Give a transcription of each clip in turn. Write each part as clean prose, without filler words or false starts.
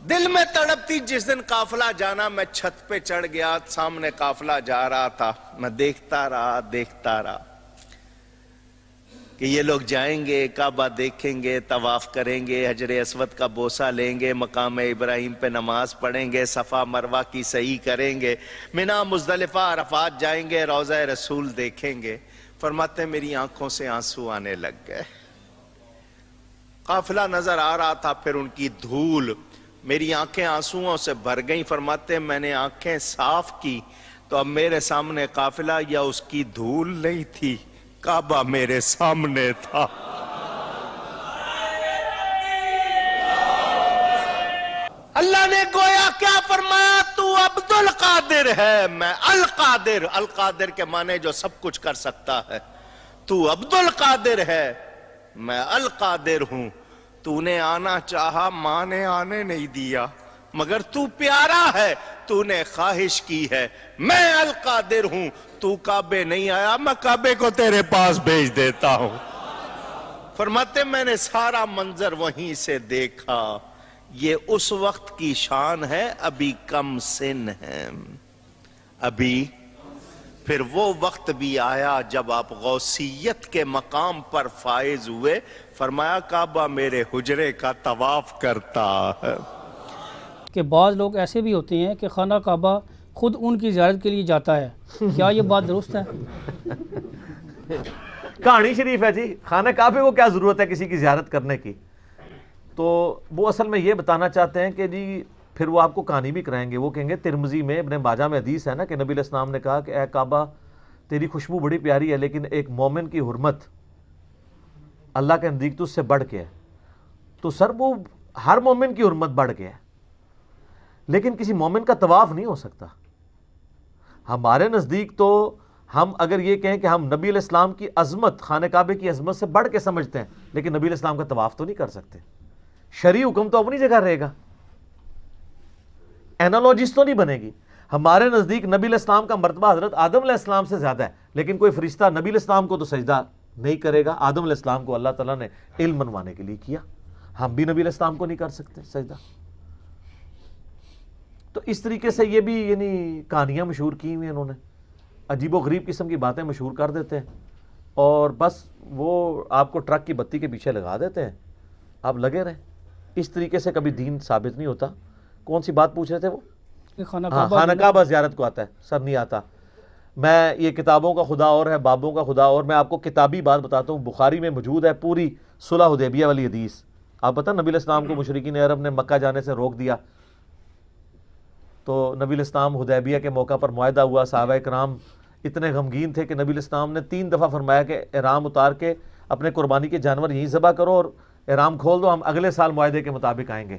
دل میں تڑپتی جس دن قافلہ جانا، میں چھت پہ چڑھ گیا، سامنے قافلہ جا رہا تھا، میں دیکھتا رہا کہ یہ لوگ جائیں گے، کعبہ دیکھیں گے، طواف کریں گے، حجر اسود کا بوسہ لیں گے، مقام ابراہیم پہ نماز پڑھیں گے، صفا مروہ کی سعی کریں گے، منا مزدلفہ عرفات جائیں گے، روضہ رسول دیکھیں گے۔ فرماتے ہیں میری آنکھوں سے آنسو آنے لگ گئے، قافلہ نظر آ رہا تھا، پھر ان کی دھول، میری آنکھیں آنسوؤں سے بھر گئیں۔ فرماتے ہیں میں نے آنکھیں صاف کی تو اب میرے سامنے قافلہ یا اس کی دھول نہیں تھی، کعبہ میرے سامنے تھا۔ اللہ نے گویا کیا فرمایا؟ تو عبد القادر ہے، میں القادر۔ القادر کے معنی جو سب کچھ کر سکتا ہے۔ تو عبد القادر ہے، میں القادر ہوں۔ تو نے آنا چاہا، ماں نے آنے نہیں دیا، مگر تو پیارا ہے، تو نے خواہش کی ہے، میں القادر ہوں۔ تو کعبے نہیں آیا، میں کعبے کو تیرے پاس بھیج دیتا ہوں۔ فرماتے میں نے سارا منظر وہیں سے دیکھا، یہ اس وقت کی شان ہے، ابھی کم سن ہے، ابھی۔ پھر وہ وقت بھی آیا جب آپ غوثیت کے مقام پر فائز ہوئے، فرمایا کعبہ میرے حجرے کا طواف کرتا ہے۔ کہ بعض لوگ ایسے بھی ہوتے ہیں کہ خانہ کعبہ خود ان کی زیارت کے لیے جاتا ہے، کیا یہ بات درست ہے؟ کہانی شریف ہے جی، خانہ کعبے کو کیا ضرورت ہے کسی کی زیارت کرنے کی؟ تو وہ اصل میں یہ بتانا چاہتے ہیں کہ جی پھر وہ آپ کو کہانی بھی کرائیں گے۔ وہ کہیں گے ترمذی میں ابن ماجہ میں حدیث ہے نا کہ نبی علیہ السلام نے کہا کہ اے کعبہ تیری خوشبو بڑی پیاری ہے، لیکن ایک مومن کی حرمت اللہ کے نزدیک تو اس سے بڑھ کے ہے۔ تو سر وہ ہر مومن کی حرمت بڑھ کے ہے، لیکن کسی مومن کا طواف نہیں ہو سکتا۔ ہمارے نزدیک تو ہم اگر یہ کہیں کہ ہم نبی علیہ السلام کی عظمت خانہ کعبے کی عظمت سے بڑھ کے سمجھتے ہیں، لیکن نبی علیہ السلام کا طواف تو نہیں کر سکتے۔ شرعی حکم تو اپنی جگہ رہے گا، اینالوجیز تو نہیں بنے گی۔ ہمارے نزدیک نبی علیہ السلام کا مرتبہ حضرت آدم علیہ السلام سے زیادہ ہے، لیکن کوئی فرشتہ نبی علیہ السلام کو تو سجدہ نہیں کرے گا۔ آدم علیہ السلام کو اللہ تعالیٰ نے علم منوانے کے لیے کیا، ہم بھی نبی علیہ السلام کو نہیں کر سکتے سجدہ۔ تو اس طریقے سے یہ بھی یعنی کہانیاں مشہور کی ہوئی ہیں انہوں نے، عجیب و غریب قسم کی باتیں مشہور کر دیتے ہیں، اور بس وہ آپ کو ٹرک کی بتی کے پیچھے لگا دیتے ہیں، آپ لگے رہیں۔ اس طریقے سے کبھی دین ثابت نہیں ہوتا۔ کون سی بات پوچھ رہے تھے وہ؟ خانہ خانہ کعبہ زیارت کو آتا ہے، سر نہیں آتا۔ میں یہ کتابوں کا خدا اور ہے، بابوں کا خدا اور، میں آپ کو کتابی بات بتاتا ہوں، بخاری میں موجود ہے پوری صلح حدیبیہ والی حدیث۔ آپ پتہ نبی علیہ السلام کو مشرکین عرب نے مکہ جانے سے روک دیا، تو نبی علیہ السلام حدیبیہ کے موقع پر معاہدہ ہوا، صحابہ کرام اتنے غمگین تھے کہ نبی علیہ السلام نے 3 دفعہ فرمایا کہ احرام اتار کے اپنے قربانی کے جانور یہیں ذبح کرو اور احرام کھول دو، ہم اگلے سال معاہدے کے مطابق آئیں گے۔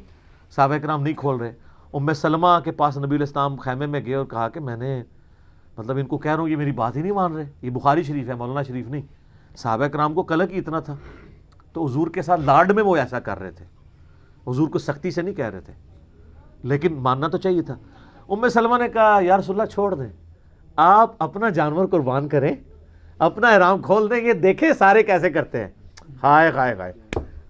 صحابہ کرام نہیں کھول رہے۔ ام سلمہ کے پاس نبی علیہ السلام خیمے میں گئے اور کہا کہ میں نے مطلب ان کو کہہ رہا ہوں یہ میری بات ہی نہیں مان رہے۔ یہ بخاری شریف ہے، مولانا شریف نہیں۔ صحابہ کرام کو قلق ہی اتنا تھا، تو حضور کے ساتھ لاڈ میں وہ ایسا کر رہے تھے، حضور کو سختی سے نہیں کہہ رہے تھے، لیکن ماننا تو چاہیے تھا۔ ام سلمہ نے کہا یا رسول اللہ چھوڑ دیں، آپ اپنا جانور قربان کریں، اپنا احرام کھول دیں، یہ دیکھیں سارے کیسے کرتے ہیں۔ ہائے ہائے ہائے،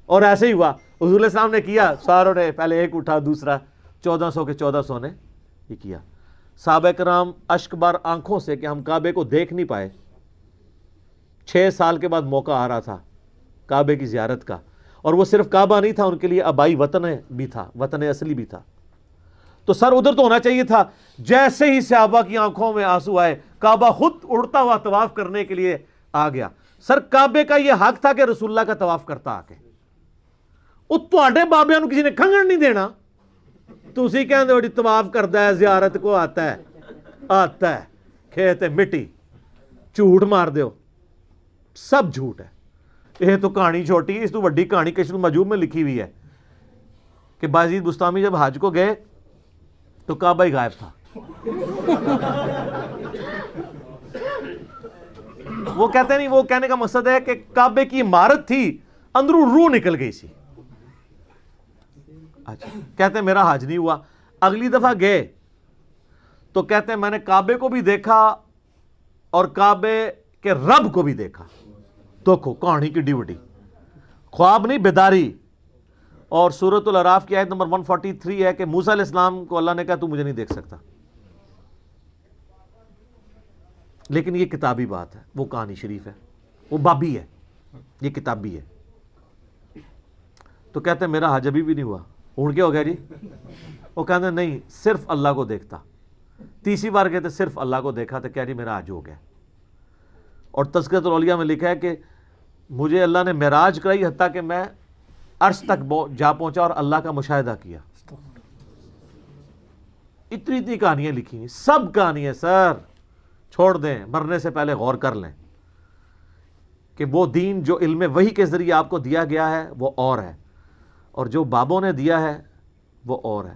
اور ایسے ہی ہوا، حضور علیہ السلام نے کیا، ساروں نے پہلے ایک اٹھا، دوسرا 1400 کے 1400 نے یہ کیا۔ صحابہ کرام اشک بار آنکھوں سے کہ ہم کعبے کو دیکھ نہیں پائے۔ 6 سال کے بعد موقع آ رہا تھا کعبے کی زیارت کا، اور وہ صرف کعبہ نہیں تھا، ان کے لیے آبائی وطن بھی تھا، وطن اصلی بھی تھا۔ تو سر ادھر تو ہونا چاہیے تھا۔ جیسے ہی صحابہ کی آنکھوں میں آنسو آئے، کعبہ خود اڑتا ہوا طواف کرنے کے لیے آ گیا۔ سر کعبے کا یہ حق تھا کہ رسول اللہ کا طواف کرتا آ کے، وہ تواڈے بابیاں نوں کسی نے کھنگن نہیں دینا۔ تسی کہندے ہو جی طواف کردا ہے، زیارت کو آتا ہے، کھیت مٹی، جھوٹ مار دیو، سب جھوٹ ہے۔ یہ تو کہانی چھوٹی ہے، اس تو بڑی کہانی کشف المحجوب میں لکھی ہوئی ہے کہ بازید بستامی جب حج کو گئے تو کعبہ ہی غائب تھا۔ وہ کہتے نہیں، وہ کہنے کا مقصد ہے کہ کعبے کی عمارت تھی، اندروں روح نکل گئی سی۔ اچھا، کہتے ہیں میرا حج نہیں ہوا۔ اگلی دفعہ گئے تو کہتے ہیں میں نے کعبے کو بھی دیکھا اور کعبے کے رب کو بھی دیکھا۔ دیکھو کہانی کی ڈیوٹی، خواب نہیں بیداری۔ اور سورۃ الاعراف کی آیت نمبر 143 ہے کہ موسیٰ علیہ السلام کو اللہ نے کہا تو مجھے نہیں دیکھ سکتا. لیکن یہ کتابی بات ہے، وہ کہانی شریف ہے، وہ بابی ہے، یہ کتابی ہے. تو کہتے ہیں میرا حج ابھی بھی نہیں ہوا. اڑ کیا ہو گیا جی؟ وہ کہتے ہیں نہیں، صرف اللہ کو دیکھتا. تیسری بار کہتے صرف اللہ کو دیکھا تو کیا جی میرا حج ہو گیا. اور تذکرۃ الاولیاء میں لکھا ہے کہ مجھے اللہ نے معراج کرائی حتیٰ کہ میں عرش تک جا پہنچا اور اللہ کا مشاہدہ کیا. اتنی اتنی کہانیاں لکھی ہیں، سب کہانیاں سر چھوڑ دیں، مرنے سے پہلے غور کر لیں کہ وہ دین جو علم وحی کے ذریعے آپ کو دیا گیا ہے وہ اور ہے، اور جو بابوں نے دیا ہے وہ اور ہے.